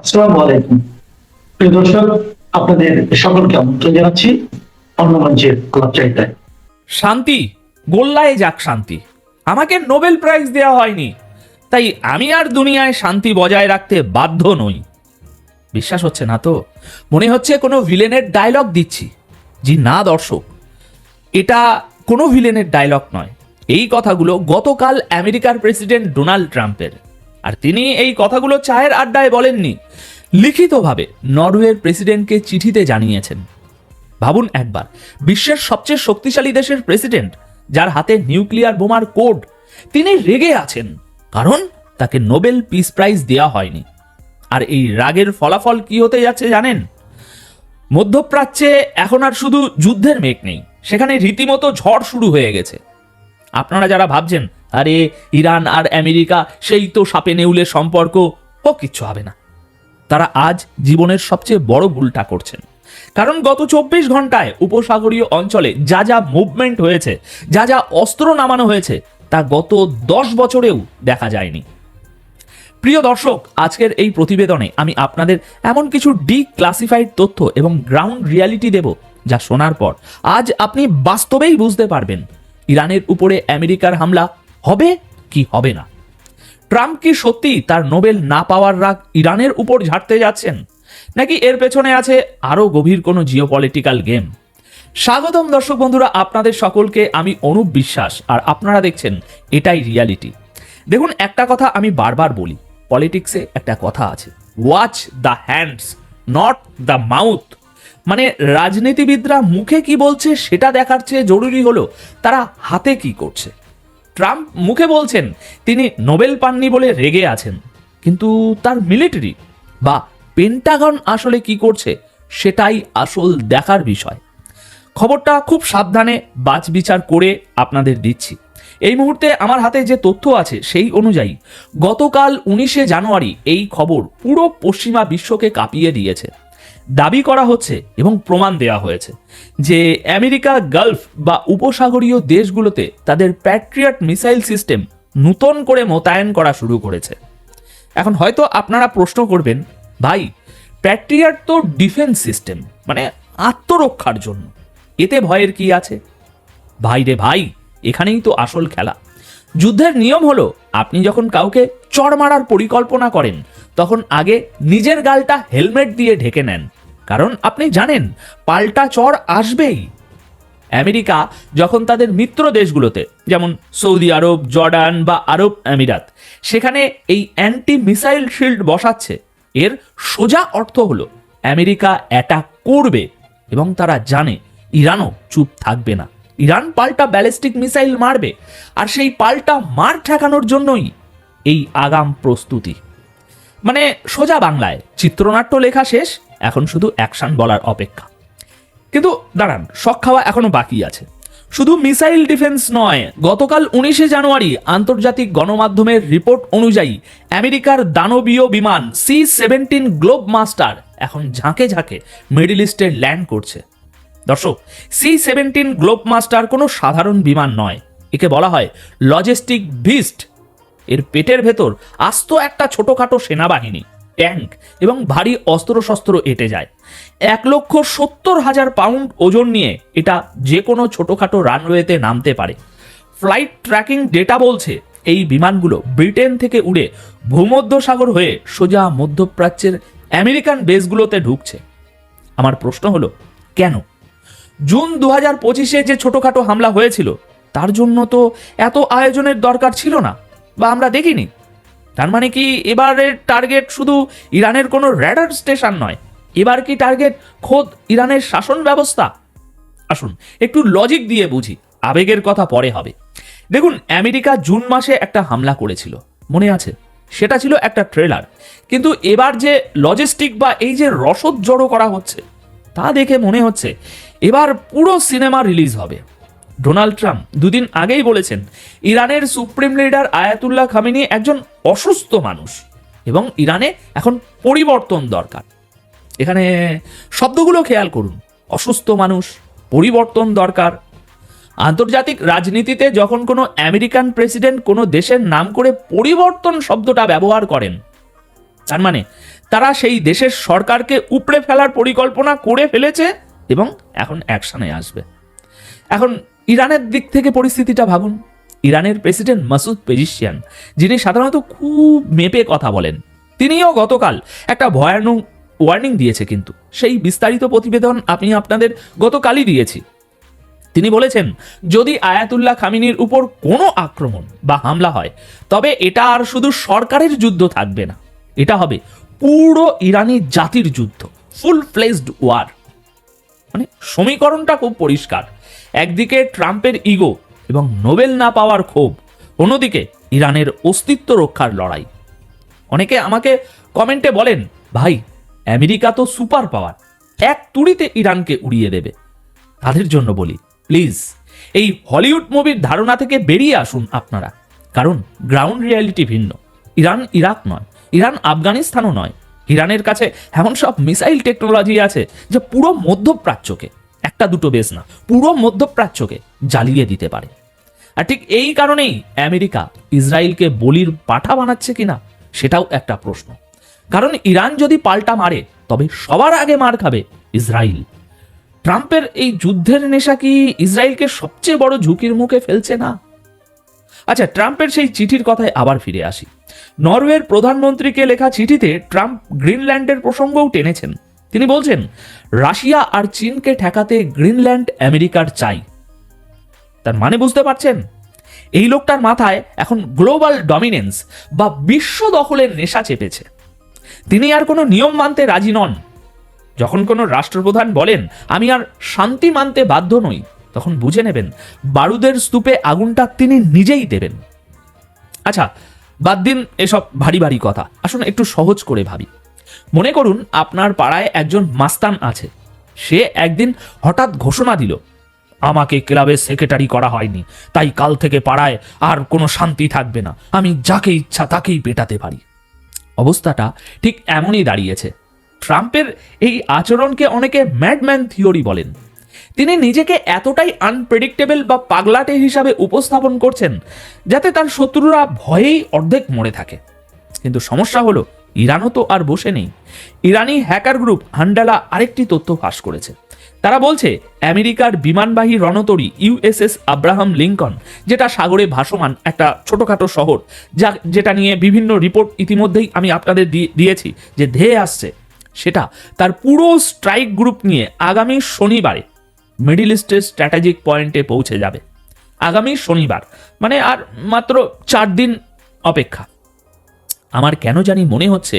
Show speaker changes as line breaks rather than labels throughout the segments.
আসসালামু আলাইকুম। প্রিয় দর্শক, আপনাদের সকলকে আমন্ত্রণ জানাচ্ছি অন্য মঞ্চের আলাপচারিতায়।
শান্তি, গোল্লায় যাক শান্তি। আমাকে নোবেল প্রাইজ দেওয়া হয়নি, তাই আমি আর দুনিয়ায় শান্তি বজায় রাখতে বাধ্য নই। বিশ্বাস হচ্ছে না তো? মনে হচ্ছে কোনো ভিলেনের ডায়লগ দিচ্ছি। জি না দর্শক, এটা কোনো ভিলেনের ডায়লগ নয়। এই কথাগুলো গতকাল আমেরিকার প্রেসিডেন্ট ডোনাল্ড ট্রাম্পের। আর তিনি এই কথাগুলো চায়ের আড্ডায় বলেননি, লিখিতভাবে নরওয়ের প্রেসিডেন্টকে চিঠিতে জানিয়েছেন। ভাবুন একবার, বিশ্বের সবচেয়ে শক্তিশালী দেশের প্রেসিডেন্ট, যার হাতে নিউক্লিয়ার বোমার কোড, তিনি রেগে আছেন কারণ তাকে নোবেল পিস প্রাইজ দেওয়া হয়নি। আর এই রাগের ফলাফল কি হতে যাচ্ছে জানেন? মধ্যপ্রাচ্যে এখন আর শুধু যুদ্ধের মেঘ নেই, সেখানে রীতিমতো ঝড় শুরু হয়ে গেছে। আপনারা যারা ভাবছেন আরে ইরান আর আমেরিকা সেই তো সাপে নেউলের সম্পর্ক, ও কিচ্ছু হবে না, তারা আজ জীবনের সবচেয়ে বড় ভুলটা করছেন। কারণ গত 24 ঘন্টায় উপসাগরীয় অঞ্চলে যা যা মুভমেন্ট হয়েছে, যা যা অস্ত্র নামানো হয়েছে, তা গত 10 বছরেও দেখা যায়নি। প্রিয় দর্শক, আজকের এই প্রতিবেদনে আমি আপনাদের এমন কিছু ডিক্লাসিফাইড তথ্য এবং গ্রাউন্ড রিয়ালিটি দেব, যা শোনার পর আজ আপনি বাস্তবেই বুঝতে পারবেন ইরানের উপরে আমেরিকার হামলা হবে কি হবে না। ট্রাম্প কি সত্যি তার নোবেল না পাওয়ার রাগ ইরানের উপর ঝাড়তে যাচ্ছেন, নাকি এর পেছনে আছে আরো গভীর কোনো জিওপলিটিক্যাল গেম? স্বাগতম দর্শক বন্ধুরা, আপনাদের সকলকে আমি অনুপ বিশ্বাস, আর আপনারা দেখছেন এটাই রিয়ালিটি। দেখুন, একটা কথা আমি বারবার বলি, পলিটিক্সে একটা কথা আছে, watch the hands not the mouth. মানে রাজনীতিবিদরা মুখে কি বলছে সেটা দেখার চেয়ে জরুরি হলো তারা হাতে কি করছে। ট্রাম্প মুখে বলছেন তিনি নোবেল পাননি বলে রেগে আছেন, কিন্তু তার মিলিটারি বা পেন্টাগন আসলে কি করছে সেটাই আসল দেখার বিষয়। খবরটা খুব সাবধানে বাছবিচার করে আপনাদের দিচ্ছি। এই মুহূর্তে আমার হাতে যে তথ্য আছে সেই অনুযায়ী গতকাল 19শে জানুয়ারি এই খবর পুরো পশ্চিমা বিশ্বকে কাঁপিয়ে দিয়েছে। দাবি করা হচ্ছে এবং প্রমাণ দেওয়া হয়েছে যে আমেরিকা গালফ বা উপসাগরীয় দেশগুলোতে তাদের প্যাট্রিয়ট মিসাইল সিস্টেম নতুন করে মোতায়েন করা শুরু করেছে। এখন হয়তো আপনারা প্রশ্ন করবেন, ভাই প্যাট্রিয়ট তো ডিফেন্স সিস্টেম, মানে আত্মরক্ষার জন্য, এতে ভয়ের কি আছে? ভাই রে ভাই, এখানেই তো আসল খেলা। যুদ্ধের নিয়ম হলো, আপনি যখন কাউকে চড় মারার পরিকল্পনা করেন তখন আগে নিজের গালটা হেলমেট দিয়ে ঢেকে নেন, কারণ আপনি জানেন পাল্টা চড় আসবেই। আমেরিকা যখন তাদের মিত্র দেশগুলোতে, যেমন সৌদি আরব, জর্ডান বা আরব আমিরাত, সেখানে এই অ্যান্টি মিসাইল শিল্ড বসাচ্ছে, এর সোজা অর্থ হলো আমেরিকা অ্যাটাক করবে এবং তারা জানে ইরানও চুপ থাকবে না। ইরান পাল্টা ব্যালিস্টিক মিসাইল মারবে, আর সেই পাল্টা মার ঠেকানোর জন্যই এই আগাম প্রস্তুতি। মানে সোজা বাংলায় চিত্রনাট্য লেখা শেষ, এখন শুধু অ্যাকশন বলার অপেক্ষা। কিন্তু দাঁড়ান, শক খাওয়া এখনো বাকি আছে। শুধু মিসাইল ডিফেন্স নয়, গতকাল 19শে জানুয়ারি আন্তর্জাতিক গণমাধ্যমের রিপোর্ট অনুযায়ী আমেরিকার দানবীয় বিমান C-17 গ্লোব মাস্টার এখন ঝাঁকে ঝাঁকে মিডল ইস্টে ল্যান্ড করছে। দর্শক, C-17 গ্লোব মাস্টার কোনো সাধারণ বিমান নয়, একে বলা হয় লজিস্টিক বিস্ট। এর পেটের ভেতর আস্ত একটা ছোটখাটো সেনাবাহিনী, ট্যাঙ্ক এবং ভারী অস্ত্রশস্ত্র এঁটে যায়। 1,70,000 পাউন্ড ওজন নিয়ে এটা যে কোনো ছোটখাটো রানওয়েতে নামতে পারে। ফ্লাইট ট্র্যাকিং ডেটা বলছে এই বিমানগুলো ব্রিটেন থেকে উড়ে ভূমধ্যসাগর হয়ে সোজা মধ্যপ্রাচ্যের আমেরিকান বেসগুলোতে ঢুকছে। আমার প্রশ্ন হলো, কেন? জুন 2025-এ যে ছোটখাটো হামলা হয়েছিল তার জন্য তো এত আয়োজনের দরকার ছিল না, বা আমরা দেখিনি। তার মানে কি এবারের টার্গেট শুধু ইরানের কোনো র্যাডার স্টেশন নয়, এবার কি টার্গেট খোদ ইরানের শাসন ব্যবস্থা? আসুন একটু লজিক দিয়ে বুঝি, আবেগের কথা পরে হবে। দেখুন, আমেরিকা জুন মাসে একটা হামলা করেছিল, মনে আছে? সেটা ছিল একটা ট্রেলার, কিন্তু এবার যে লজিস্টিক বা এই যে রসদ জড়ো করা হচ্ছে, তা দেখে মনে হচ্ছে এবার পুরো সিনেমা রিলিজ হবে। ডোনাল্ড ট্রাম্প দুদিন আগেই বলেছেন ইরানের সুপ্রিম লিডার আয়াতুল্লাহ খামেনি একজন অসুস্থ মানুষ এবং ইরানে এখন পরিবর্তন দরকার। এখানে শব্দগুলো খেয়াল করুন, অসুস্থ মানুষ, পরিবর্তন দরকার। আন্তর্জাতিক রাজনীতিতে যখন কোনো আমেরিকান প্রেসিডেন্ট কোনো দেশের নাম করে পরিবর্তন শব্দটা ব্যবহার করেন, তার মানে তারা সেই দেশের সরকারকে উপড়ে ফেলার পরিকল্পনা করে ফেলেছে এবং এখন অ্যাকশনে আসবে। এখন ইরানের দিক থেকে পরিস্থিতিটা ভাবুন। ইরানের প্রেসিডেন্ট মাসুদ পেজিশিয়ান, যিনি সাধারণত খুব মেপে কথা বলেন, তিনিও গতকাল একটা ভয়ানক ওয়ার্নিং দিয়েছে। কিন্তু সেই বিস্তারিত প্রতিবেদন আমি আপনাদের গতকালই দিয়েছি। তিনি বলেছেন, যদি আয়াতুল্লাহ খামিনির উপর কোনো আক্রমণ বা হামলা হয়, তবে এটা আর শুধু সরকারের যুদ্ধ থাকবে না, এটা হবে পুরো ইরানি জাতির যুদ্ধ, ফুল ফ্লেজড ওয়ার। মানে সমীকরণটা খুব পরিষ্কার। একদিকে ট্রাম্পের ইগো এবং নোবেল না পাওয়ার ক্ষোভ, অন্যদিকে ইরানের অস্তিত্ব রক্ষার লড়াই। অনেকে আমাকে কমেন্টে বলেন, ভাই আমেরিকা তো সুপার পাওয়ার, এক তুড়িতে ইরানকে উড়িয়ে দেবে। তাদের জন্য বলি, প্লিজ এই হলিউড মুভির ধারণা থেকে বেরিয়ে আসুন আপনারা, কারণ গ্রাউন্ড রিয়ালিটি ভিন্ন। ইরান ইরাক নয়, ইরান আফগানিস্তানও নয়। ইরানের কাছে এমন সব মিসাইল টেকনোলজি আছে যা পুরো মধ্যপ্রাচ্যকে, একটা দুটো দেশ না, পুরো মধ্যপ্রাচ্যকে জ্বালিয়ে দিতে পারে। আর ঠিক এই কারণেই আমেরিকা ইসরায়েলকে বলির পাঠা বানাচ্ছে কিনা সেটাও একটা প্রশ্ন। কারণ ইরান যদি পাল্টা মারে, তবে সবার আগে মার খাবে ইসরায়েল। ট্রাম্পের এই যুদ্ধের নেশা কি ইসরায়েলকে সবচেয়ে বড় ঝুঁকির মুখে ফেলছে না? আচ্ছা, ট্রাম্পের সেই চিঠির কথায় আবার ফিরে আসি। নরওয়ের প্রধানমন্ত্রীকে লেখা চিঠিতে ট্রাম্প গ্রিনল্যান্ডের প্রসঙ্গও টেনেছেন। তিনি বলছেন, রাশিয়া আর চীনকে ঠেকাতে গ্রিনল্যান্ড আমেরিকার চাই। তার মানে বুঝতে পারছেন? এই লোকটার মাথায় এখন গ্লোবাল ডমিনেন্স বা বিশ্ব দখলের নেশা চেপেছে। তিনি আর কোনো নিয়ম মানতে রাজি নন। যখন কোনো রাষ্ট্রপ্রধান বলেন, আমি আর শান্তি মানতে বাধ্য নই, তখন বুঝে নেবেন বারুদের স্তূপে আগুনটা তিনি নিজেই দেবেন। আচ্ছা, বাদ দিন এসব ভারী ভারী কথা, আসুন একটু সহজ করে ভাবি। মনে করুন আপনার পাড়ায় একজন মাস্তান আছে। সে একদিন হঠাৎ ঘোষণা দিল, আমাকে ক্লাবের সেক্রেটারি করা হয়নি, তাই কাল থেকে পাড়ায় আর কোনো শান্তি থাকবে না, আমি যাকে ইচ্ছা তাকেই পেটাতে পারি। অবস্থাটা ঠিক এমনই দাঁড়িয়েছে। ট্রাম্পের এই আচরণকে অনেকে ম্যাডম্যান থিওরি বলেন। তিনি নিজেকে এতটাই আনপ্রেডিক্টেবল বা পাগলাটে হিসাবে উপস্থাপন করছেন, যাতে তার শত্রুরা ভয়েই অর্ধেক মরে থাকে। কিন্তু সমস্যা হলো, ইরানও তো আর বসে নেই। ইরানি হ্যাকার গ্রুপ হান্ডালা আরেকটি তথ্য ফাঁস করেছে। তারা বলছে, আমেরিকার বিমানবাহী রণতরী ইউএসএস আব্রাহাম লিঙ্কন, যেটা সাগরে ভাসমান একটা ছোটখাটো শহর, যেটা নিয়ে বিভিন্ন রিপোর্ট ইতিমধ্যেই আমি আপনাদের দিয়েছি যে ধেয়ে আসছে, সেটা তার পুরো স্ট্রাইক গ্রুপ নিয়ে আগামী শনিবারে মিডল ইস্টের স্ট্র্যাটেজিক পয়েন্টে পৌঁছে যাবে। আগামী শনিবার, মানে আর মাত্র 4 দিন অপেক্ষা। আমার কেন জানি মনে হচ্ছে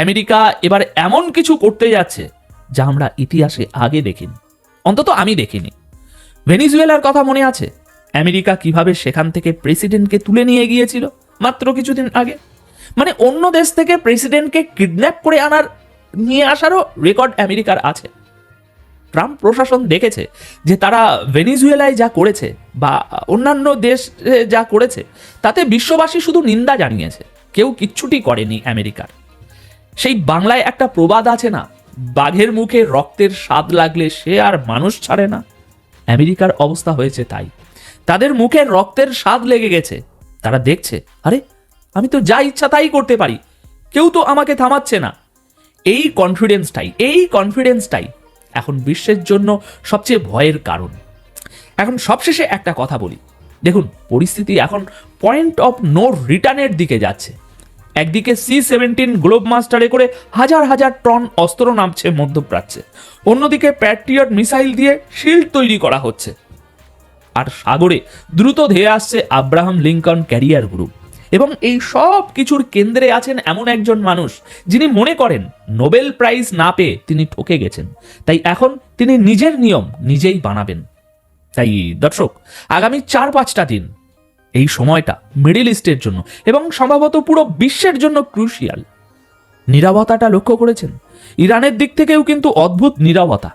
আমেরিকা এবার এমন কিছু করতে যাচ্ছে যা আমরা ইতিহাসে আগে দেখিনি, অন্তত আমি দেখিনি। ভেনিজুয়েলার কথা মনে আছে? আমেরিকা কিভাবে সেখান থেকে প্রেসিডেন্টকে তুলে নিয়ে গিয়েছিল মাত্র কিছুদিন আগে। মানে অন্য দেশ থেকে প্রেসিডেন্টকে কিডন্যাপ করে নিয়ে আসারও রেকর্ড আমেরিকার আছে। ট্রাম্প প্রশাসন দেখেছে যে তারা ভেনিজুয়েলায় যা করেছে বা অন্যান্য দেশ যা করেছে, তাতে বিশ্ববাসী শুধু নিন্দা জানিয়েছে, কেউ কিচ্ছুটি করেনি আমেরিকার। সেই বাংলায় একটা প্রবাদ আছে না, বাঘের মুখে রক্তের স্বাদ লাগলে সে আর মানুষ ছাড়ে না। আমেরিকার অবস্থা হয়েছে তাই। তাদের মুখে রক্তের স্বাদ লেগে গেছে। তারা দেখছে, আরে আমি তো যা ইচ্ছা তাই করতে পারি, কেউ তো আমাকে থামাচ্ছে না। এই কনফিডেন্সটাই এখন বিশ্বের জন্য সবচেয়ে ভয়ের কারণ। এখন সবশেষে একটা কথা বলি, দেখুন পরিস্থিতি এখন পয়েন্ট অফ নো রিটার্নের দিকে যাচ্ছে। একদিকে C-17 গ্লোব মাস্টারে করে হাজার হাজার টন অস্ত্র নামছে মধ্যপ্রাচ্যে, অন্যদিকে প্যাট্রিয়ট মিসাইল দিয়ে শিল্ড তৈরি করা হচ্ছে, আর সাগরে দ্রুত ধেয়ে আসছে আব্রাহাম লিঙ্কন ক্যারিয়ার গ্রুপ। এবং এই সব কিছুর কেন্দ্রে আছেন এমন একজন মানুষ, যিনি মনে করেন নোবেল প্রাইজ না পেয়ে তিনি ঠকে গেছেন, তাই এখন তিনি নিজের নিয়ম নিজেই বানাবেন। তাই দর্শক, আগামী 4-5টা দিন এই সময়টা মিডল ইস্টের জন্য এবং সম্ভবত পুরো বিশ্বের জন্য ক্রুশিয়াল। নীরবতাটা লক্ষ্য করেছেন? ইরানের দিক থেকেও কিন্তু অদ্ভুত নীরবতা,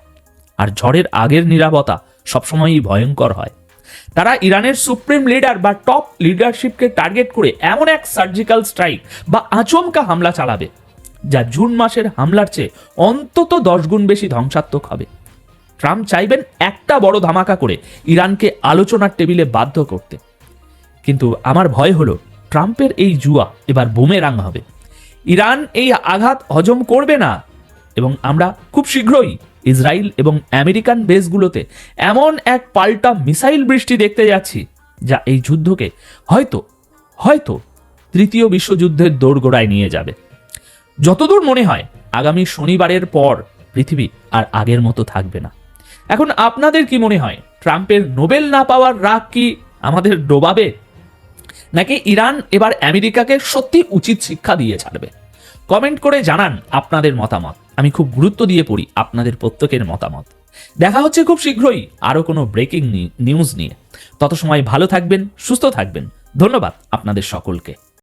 আর ঝড়ের আগের নীরবতা সবসময়ই ভয়ঙ্কর হয়। তারা ইরানের সুপ্রিম লিডার বা টপ লিডারশিপকে টার্গেট করে এমন এক সার্জিক্যাল স্ট্রাইক বা আচমকা হামলা চালাবে, যা জুন মাসের হামলার চেয়ে অন্তত 10 গুণ বেশি ধ্বংসাত্মক হবে। ট্রাম্প চাইবেন একটা বড় ধামাকা করে ইরানকে আলোচনার টেবিলে বাধ্য করতে। কিন্তু আমার ভয় হলো ট্রাম্পের এই জুয়া এবার বুমেরাং হবে। ইরান এই আঘাত হজম করবে না এবং আমরা খুব শীঘ্রই ইসরায়েল এবং আমেরিকান বেসগুলোতে এমন এক পাল্টা মিসাইল বৃষ্টি দেখতে যাচ্ছি যা এই যুদ্ধকে হয়তো হয়তো তৃতীয় বিশ্বযুদ্ধের দোরগোড়ায় নিয়ে যাবে। যতদূর মনে হয় আগামী শনিবারের পর পৃথিবী আর আগের মতো থাকবে না। এখন আপনাদের কি মনে হয়, ট্রাম্পের নোবেল না পাওয়ার রাগ কি আমাদের ডোবাবে, নাকি ইরান এবার আমেরিকাকে সত্যি উচিত শিক্ষা দিয়ে ছাড়বে? কমেন্ট করে জানান আপনাদের মতামত। আমি খুব গুরুত্ব দিয়ে পড়ি আপনাদের প্রত্যেকের মতামত। দেখা হচ্ছে খুব শীঘ্রই আরো কোনো ব্রেকিং নিউজ নিয়ে। তত সময় ভালো থাকবেন, সুস্থ থাকবেন। ধন্যবাদ আপনাদের সকলকে।